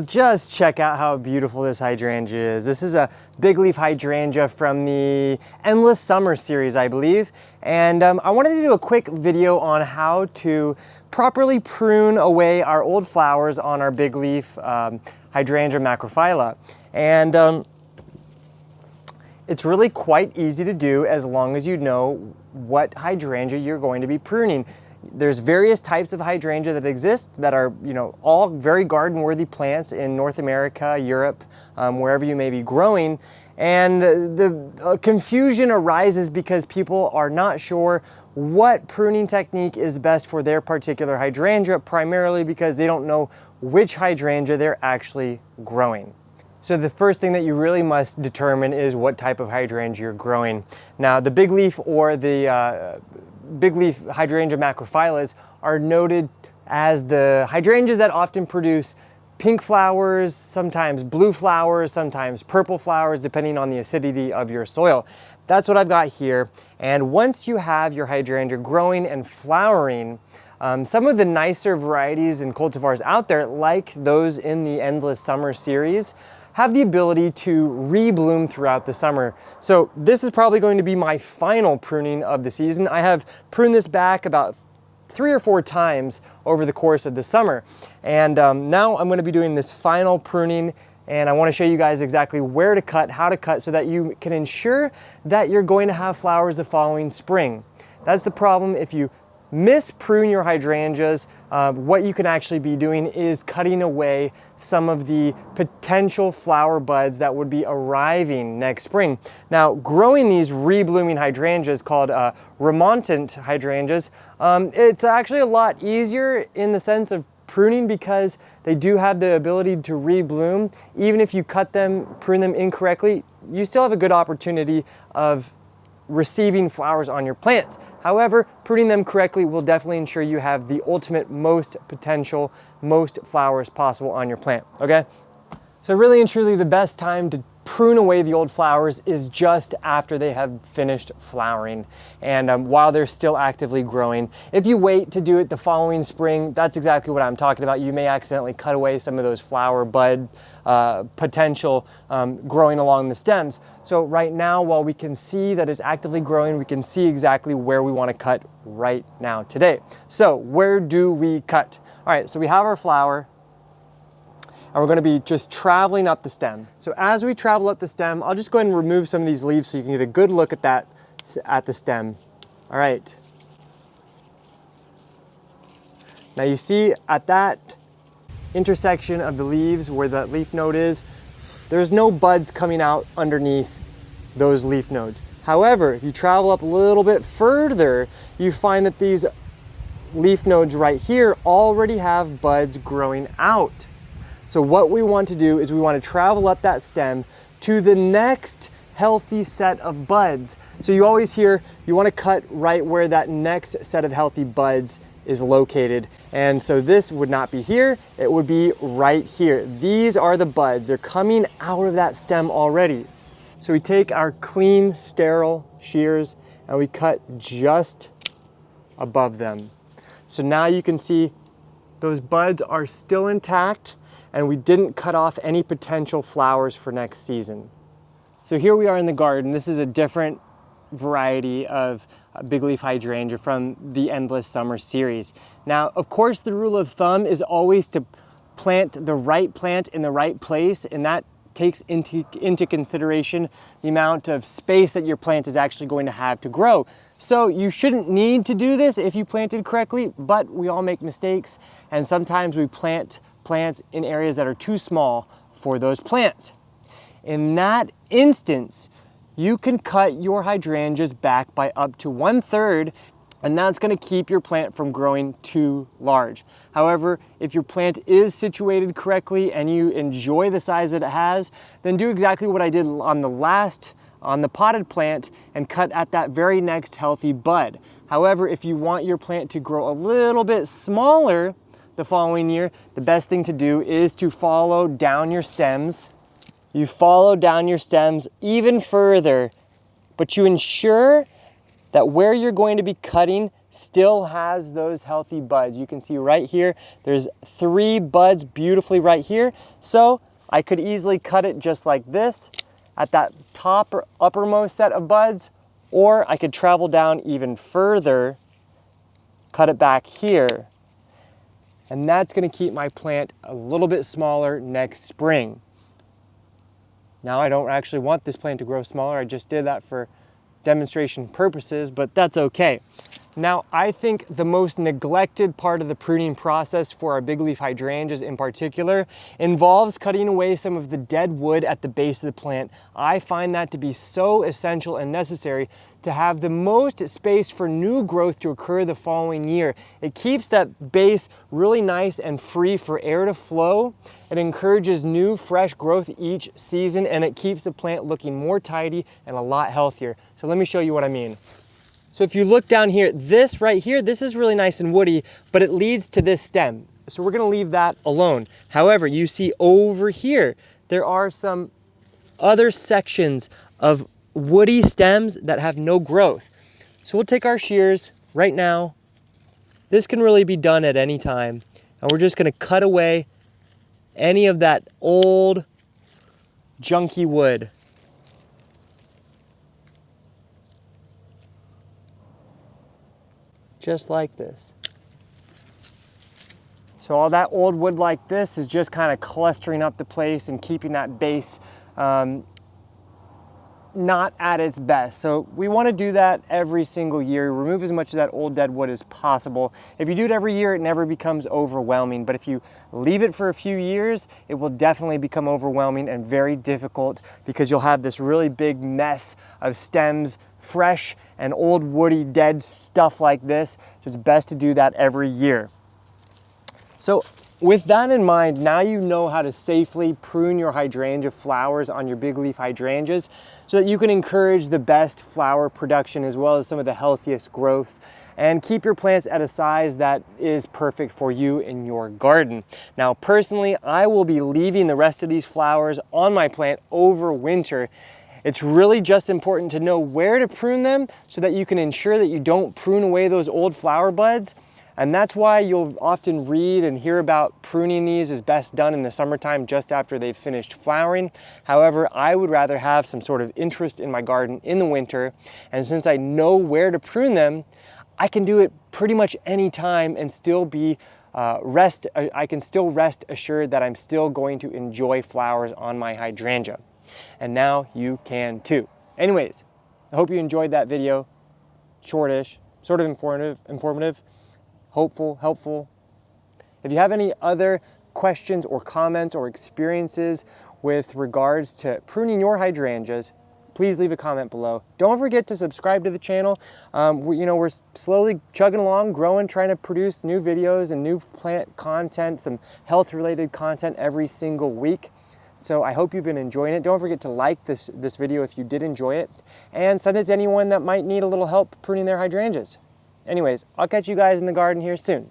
Just check out how beautiful this hydrangea is. This is a big leaf hydrangea from the Endless Summer series, I believe. And I wanted to do a quick video on how to properly prune away our old flowers on our big leaf Hydrangea macrophylla. And it's really quite easy to do as long as you know what hydrangea you're going to be pruning. There's various types of hydrangea that exist that are, all very garden-worthy plants in North America, Europe, wherever you may be growing. And the confusion arises because people are not sure what pruning technique is best for their particular hydrangea, primarily because they don't know which hydrangea they're actually growing. So the first thing that you really must determine is what type of hydrangea you're growing. Now, the big leaf or the big leaf Hydrangea macrophyllas are noted as the hydrangeas that often produce pink flowers, sometimes blue flowers, sometimes purple flowers, depending on the acidity of your soil. That's what I've got here. And once you have your hydrangea growing and flowering, some of the nicer varieties and cultivars out there, like those in the Endless Summer series, have the ability to rebloom throughout the summer. So this is probably going to be my final pruning of the season. I have pruned this back about 3 or 4 times over the course of the summer. And now I'm going to be doing this final pruning, and I want to show you guys exactly where to cut, how to cut, so that you can ensure that you're going to have flowers the following spring. That's the problem if you prune your hydrangeas. What you can actually be doing is cutting away some of the potential flower buds that would be arriving next spring. Now, growing these reblooming hydrangeas called remontant hydrangeas, it's actually a lot easier in the sense of pruning because they do have the ability to rebloom. Even if you prune them incorrectly, you still have a good opportunity of receiving flowers on your plants. However, pruning them correctly will definitely ensure you have the ultimate most potential, most flowers possible on your plant, okay? So really and truly the best time to prune away the old flowers is just after they have finished flowering and while they're still actively growing. If you wait to do it the following spring, that's exactly what I'm talking about. You may accidentally cut away some of those flower bud potential growing along the stems. So right now, while we can see that it's actively growing, we can see exactly where we want to cut right now today. So where do we cut? All right, so we have our flower, and we're going to be just traveling up the stem. So as we travel up the stem, I'll just go ahead and remove some of these leaves so you can get a good look at that at the stem. All right. Now you see at that intersection of the leaves where the leaf node is, there's no buds coming out underneath those leaf nodes. However, if you travel up a little bit further, you find that these leaf nodes right here already have buds growing out. So what we want to do is we want to travel up that stem to the next healthy set of buds. So you always hear you want to cut right where that next set of healthy buds is located. And so this would not be here, it would be right here. These are the buds. They're coming out of that stem already. So we take our clean, sterile shears and we cut just above them. So now you can see those buds are still intact, and we didn't cut off any potential flowers for next season. So here we are in the garden. This is a different variety of big leaf hydrangea from the Endless Summer series. Now, of course, the rule of thumb is always to plant the right plant in the right place, and that takes into consideration the amount of space that your plant is actually going to have to grow. So you shouldn't need to do this if you planted correctly, but we all make mistakes, and sometimes we plant plants in areas that are too small for those plants. In that instance, you can cut your hydrangeas back by up to 1/3, and that's going to keep your plant from growing too large. However, if your plant is situated correctly and you enjoy the size that it has, then do exactly what I did on the potted plant and cut at that very next healthy bud. However, if you want your plant to grow a little bit smaller the following year, the best thing to do is to follow down your stems. You follow down your stems even further, but you ensure that where you're going to be cutting still has those healthy buds. You can see right here, there's 3 buds beautifully right here. So I could easily cut it just like this at that top or uppermost set of buds, or I could travel down even further, cut it back here. And that's gonna keep my plant a little bit smaller next spring. Now I don't actually want this plant to grow smaller. I just did that for demonstration purposes, but that's okay. Now, I think the most neglected part of the pruning process for our big leaf hydrangeas in particular involves cutting away some of the dead wood at the base of the plant. I find that to be so essential and necessary to have the most space for new growth to occur the following year. It keeps that base really nice and free for air to flow. It encourages new, fresh growth each season, and it keeps the plant looking more tidy and a lot healthier. So let me show you what I mean. So if you look down here, this right here, this is really nice and woody, but it leads to this stem. So we're gonna leave that alone. However, you see over here, there are some other sections of woody stems that have no growth. So we'll take our shears right now. This can really be done at any time. And we're just gonna cut away any of that old junky wood. Just like this. So all that old wood like this is just kind of clustering up the place and keeping that base not at its best. So we want to do that every single year. Remove as much of that old dead wood as possible. If you do it every year, it never becomes overwhelming. But if you leave it for a few years, it will definitely become overwhelming and very difficult, because you'll have this really big mess of stems, fresh and old woody dead stuff like this. So it's best to do that every year. So with that in mind, now you know how to safely prune your hydrangea flowers on your big leaf hydrangeas so that you can encourage the best flower production as well as some of the healthiest growth, and keep your plants at a size that is perfect for you in your garden. Now, personally, I will be leaving the rest of these flowers on my plant over winter. It's really just important to know where to prune them so that you can ensure that you don't prune away those old flower buds. And that's why you'll often read and hear about pruning these is best done in the summertime just after they've finished flowering. However, I would rather have some sort of interest in my garden in the winter. And since I know where to prune them, I can do it pretty much any time and still be I can still rest assured that I'm still going to enjoy flowers on my hydrangea. And now you can too. Anyways, I hope you enjoyed that video. Shortish, sort of informative. Hopeful, helpful. If you have any other questions or comments or experiences with regards to pruning your hydrangeas, please leave a comment below. Don't forget to subscribe to the channel. We're slowly chugging along, growing, trying to produce new videos and new plant content, some health-related content every single week. So I hope you've been enjoying it. Don't forget to like this video if you did enjoy it, and send it to anyone that might need a little help pruning their hydrangeas. Anyways, I'll catch you guys in the garden here soon.